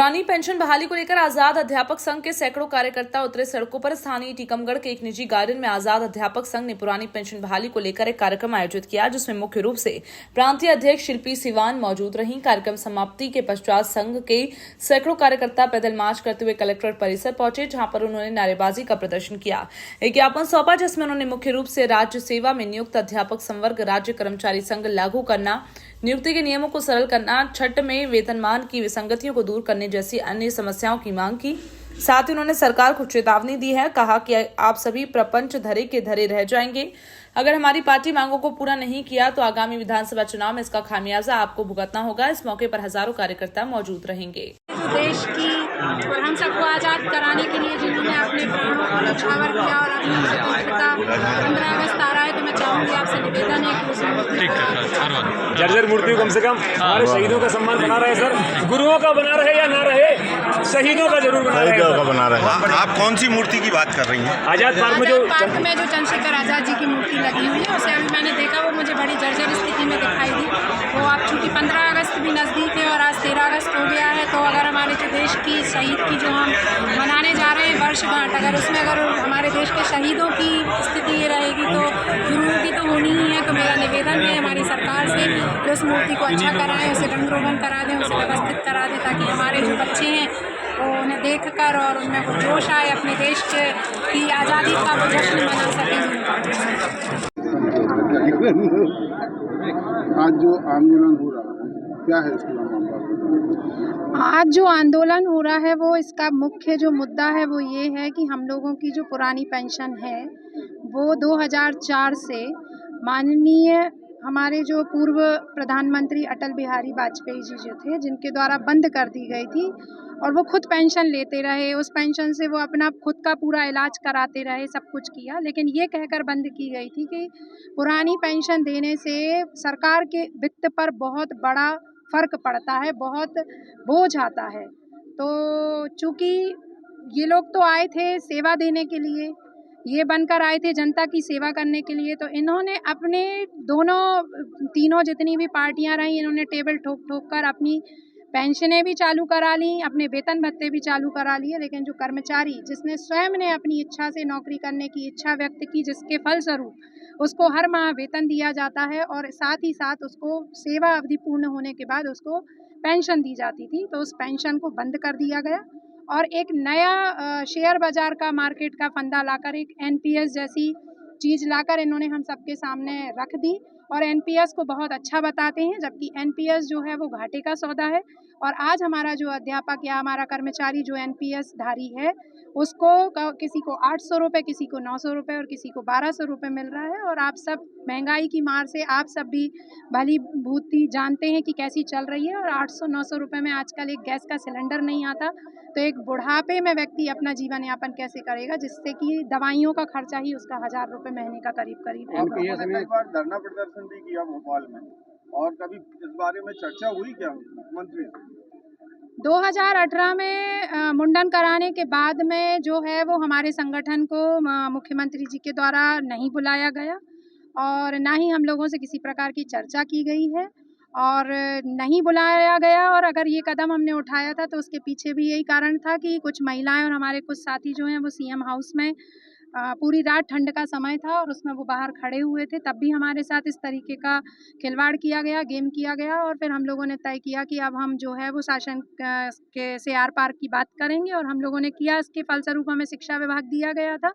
पुरानी पेंशन बहाली को लेकर आजाद अध्यापक संघ के सैकड़ों कार्यकर्ता उतरे सड़कों पर। स्थानीय टीकमगढ़ के एक निजी गार्डन में आजाद अध्यापक संघ ने पुरानी पेंशन बहाली को लेकर एक कार्यक्रम आयोजित किया, जिसमें मुख्य रूप से प्रांतीय अध्यक्ष शिल्पी सिवान मौजूद रहीं। कार्यक्रम समाप्ति के पश्चात संघ के सैकड़ों कार्यकर्ता पैदल मार्च करते हुए कलेक्ट्रेट परिसर पहुंचे, जहां पर उन्होंने नारेबाजी का प्रदर्शन किया। एक ज्ञापन सौंपा, जिसमें उन्होंने मुख्य रूप से राज्य सेवा में नियुक्त अध्यापक संवर्ग राज्य कर्मचारी संघ लागू करना, नियुक्ति के नियमों को सरल करना, छठ में वेतनमान की विसंगतियों को दूर करने जैसी अन्य समस्याओं की मांग की। साथ ही उन्होंने सरकार को चेतावनी दी है। कहा कि आप सभी प्रपंच धरे के धरे रह जाएंगे। अगर हमारी पार्टी मांगों को पूरा नहीं किया तो आगामी विधानसभा चुनाव में इसका खामियाजा आपको भुगतना होगा। इस मौके पर हजारों कार्यकर्ता मौजूद रहेंगे। देश की और हम सबको आज़ाद कराने के लिए जिन्होंने अपने प्राणों को न्यौछावर किया और अपनी स्वतंत्रता 15 अगस्त आ रहा है, तो मैं चाहूँगी आपसे निवेदन है कि उसमें जर्जर मूर्ति कम से कम हमारे शहीदों का सम्मान बना रहे। सर, गुरुओं का बना रहे या ना रहे, शहीदों का जरूर बना रहे। आप कौन सी मूर्ति की बात कर रही हैं? आजाद पार्क में जो चंद्रशेखर आजाद जी की मूर्ति लगी हुई है, उसे अभी मैंने देखा, वो मुझे बड़ी जर्जर स्थिति में दिखाई दी। वो अब चूँकि 15 अगस्त भी नज़दीक है और आज 13 अगस्त हो गया है, तो अगर हमारे जो देश की शहीद की जो हम मनाने जा रहे हैं वर्षगांठ, अगर उसमें अगर हमारे देश के शहीदों की स्थिति ये रहेगी तो गुरुओं की तो होनी ही है। तो मेरा निवेदन है हमारी सरकार से कि उस मूर्ति को अच्छा कराएं, उसे रंग रोगन करा दें, उसे व्यवस्थित करा दें, ताकि हमारे जो बच्चे हैं वो उन्हें देख कर और उनमें वो जोश आए, अपने देश की आज़ादी का वो जश्न मना सकें। आज जो आंदोलन हो रहा है, क्या है इसका मामला? आज जो आंदोलन हो रहा है, वो इसका मुख्य जो मुद्दा है वो ये है कि हम लोगों की जो पुरानी पेंशन है वो 2004 से माननीय हमारे जो पूर्व प्रधानमंत्री अटल बिहारी वाजपेयी जी जो थे, जिनके द्वारा बंद कर दी गई थी और वो खुद पेंशन लेते रहे। उस पेंशन से वो अपना खुद का पूरा इलाज कराते रहे, सब कुछ किया, लेकिन ये कहकर बंद की गई थी कि पुरानी पेंशन देने से सरकार के वित्त पर बहुत बड़ा फ़र्क पड़ता है, बहुत बोझ आता है। तो चूँकि ये लोग तो आए थे सेवा देने के लिए, ये बनकर आए थे जनता की सेवा करने के लिए, तो इन्होंने अपने तीनों जितनी भी पार्टियां रहीं, इन्होंने टेबल ठोक ठोक कर अपनी पेंशनें भी चालू करा ली, अपने वेतन भत्ते भी चालू करा लिए। लेकिन जो कर्मचारी जिसने स्वयं ने अपनी इच्छा से नौकरी करने की इच्छा व्यक्त की, जिसके फलस्वरूप उसको हर माह वेतन दिया जाता है और साथ ही साथ उसको सेवा अवधि पूर्ण होने के बाद उसको पेंशन दी जाती थी, तो उस पेंशन को बंद कर दिया गया और एक नया शेयर बाज़ार का मार्केट का फंदा लाकर एक एनपीएस जैसी चीज़ लाकर इन्होंने हम सबके सामने रख दी और एनपीएस को बहुत अच्छा बताते हैं, जबकि एनपीएस जो है वो घाटे का सौदा है। और आज हमारा जो अध्यापक या हमारा कर्मचारी जो एनपीएस धारी है, उसको किसी को 800 रुपये, किसी को 900 रुपये और किसी को 1200 रुपये मिल रहा है। और आप सब महंगाई की मार से आप सब भी भली भूति जानते हैं कि कैसी चल रही है। और 800-900 रुपये में आजकल एक गैस का सिलेंडर नहीं आता, तो एक बुढ़ापे में व्यक्ति अपना जीवन यापन कैसे करेगा, जिससे कि दवाइयों का खर्चा ही उसका 1000 रुपये महीने का करीब है। कई बार धरना प्रदर्शन भी किया भोपाल में, और कभी इस बारे में चर्चा हुई क्या मुख्यमंत्री? 2018 में मुंडन कराने के बाद में जो है वो हमारे संगठन को मुख्यमंत्री जी के द्वारा नहीं बुलाया गया और ना ही हम लोगों से किसी प्रकार की चर्चा की गई है और नहीं बुलाया गया। और अगर ये कदम हमने उठाया था तो उसके पीछे भी यही कारण था कि कुछ महिलाएं और हमारे कुछ साथी जो हैं वो सीएम हाउस में पूरी रात, ठंड का समय था और उसमें वो बाहर खड़े हुए थे, तब भी हमारे साथ इस तरीके का खिलवाड़ किया गया, गेम किया गया। और फिर हम लोगों ने तय किया कि अब हम जो है वो शासन के से आर पार की बात करेंगे और हम लोगों ने किया। इसके फलस्वरूप हमें शिक्षा विभाग दिया गया था,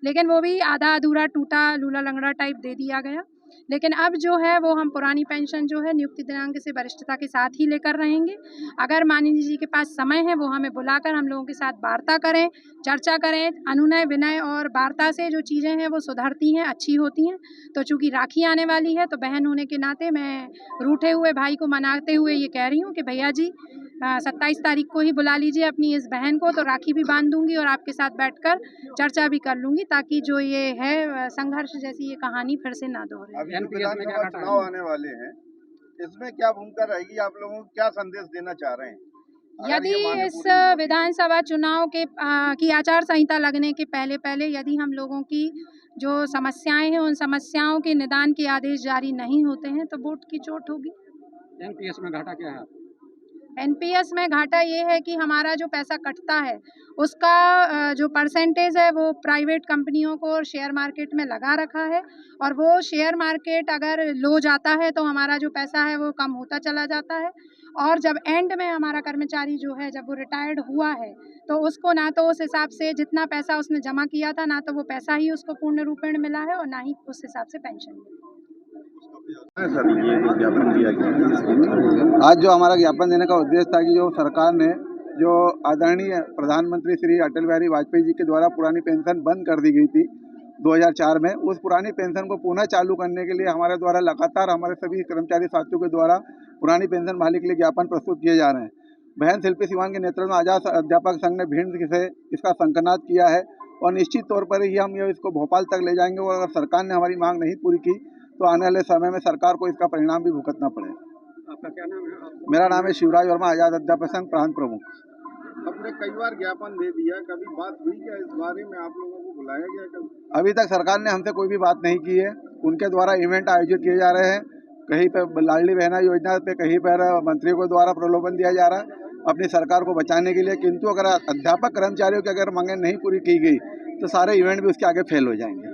लेकिन वो भी आधा अधूरा, टूटा, लूला लंगड़ा टाइप दे दिया गया। लेकिन अब जो है वो हम पुरानी पेंशन जो है नियुक्ति दिनांक से वरिष्ठता के साथ ही लेकर रहेंगे। अगर माननीय जी के पास समय है, वो हमें बुलाकर हम लोगों के साथ वार्ता करें, चर्चा करें। अनुनय विनय और वार्ता से जो चीज़ें हैं वो सुधरती हैं, अच्छी होती हैं। तो चूँकि राखी आने वाली है, तो बहन होने के नाते मैं रूठे हुए भाई को मनाते हुए ये कह रही हूँ कि भैया जी 27 तारीख को ही बुला लीजिए अपनी इस बहन को, तो राखी भी बांध दूंगी और आपके साथ बैठकर चर्चा भी कर लूंगी, ताकि जो ये है संघर्ष जैसी ये कहानी फिर से ना दोहरे। अभी विधानसभा चुनाव आने वाले हैं, इसमें क्या भूमिका रहेगी? आप लोगों को क्या संदेश देना चाह रहे हैं? यदि इस विधानसभा चुनाव के की आचार संहिता लगने के पहले यदि हम लोगों की जो समस्याएं हैं, उन समस्याओं के निदान के आदेश जारी नहीं होते हैं, तो वोट की चोट होगी। एनपीएस में घाटा क्या है? एनपीएस में घाटा ये है कि हमारा जो पैसा कटता है उसका जो परसेंटेज है वो प्राइवेट कंपनियों को और शेयर मार्केट में लगा रखा है, और वो शेयर मार्केट अगर लो जाता है तो हमारा जो पैसा है वो कम होता चला जाता है, और जब एंड में हमारा कर्मचारी जो है जब वो रिटायर्ड हुआ है तो उसको ना तो उस हिसाब से जितना पैसा उसने जमा किया था ना तो वो पैसा ही उसको पूर्ण रूपेण मिला है और ना ही उस हिसाब से पेंशन मिली। सर ये ज्ञापन दिया गया। आज जो हमारा ज्ञापन देने का उद्देश्य था कि जो सरकार ने जो आदरणीय प्रधानमंत्री श्री अटल बिहारी वाजपेयी जी के द्वारा पुरानी पेंशन बंद कर दी गई थी 2004 में, उस पुरानी पेंशन को पुनः चालू करने के लिए हमारे द्वारा लगातार हमारे सभी कर्मचारी साथियों के द्वारा पुरानी पेंशन बहाली के लिए ज्ञापन प्रस्तुत किए जा रहे हैं। बहन शिल्पी सिवान के नेतृत्व में आजाद अध्यापक संघ ने भिंड से इसका संकनाद किया है और निश्चित तौर पर ही हम इसको भोपाल तक ले जाएंगे, और अगर सरकार ने हमारी मांग नहीं पूरी की तो आने वाले समय में सरकार को इसका परिणाम भी भुगतना पड़ेगा। आपका क्या नाम है? मेरा नाम है शिवराज वर्मा, आजाद अध्यापक संघ प्रांत प्रमुख। आपने कई बार ज्ञापन दे दिया, कभी बात हुई क्या इस बारे में? आप लोगों को बुलाया गया कभी? अभी तक सरकार ने हमसे कोई भी बात नहीं की है। उनके द्वारा इवेंट आयोजित किए जा रहे हैं, कहीं पर लाडली बहना योजना पे, कहीं पर मंत्रियों के द्वारा प्रलोभन दिया जा रहा है अपनी सरकार को बचाने के लिए, किंतु अगर अध्यापक कर्मचारियों की अगर मांगें नहीं पूरी की गई तो सारे इवेंट भी उसके आगे फेल हो जाएंगे।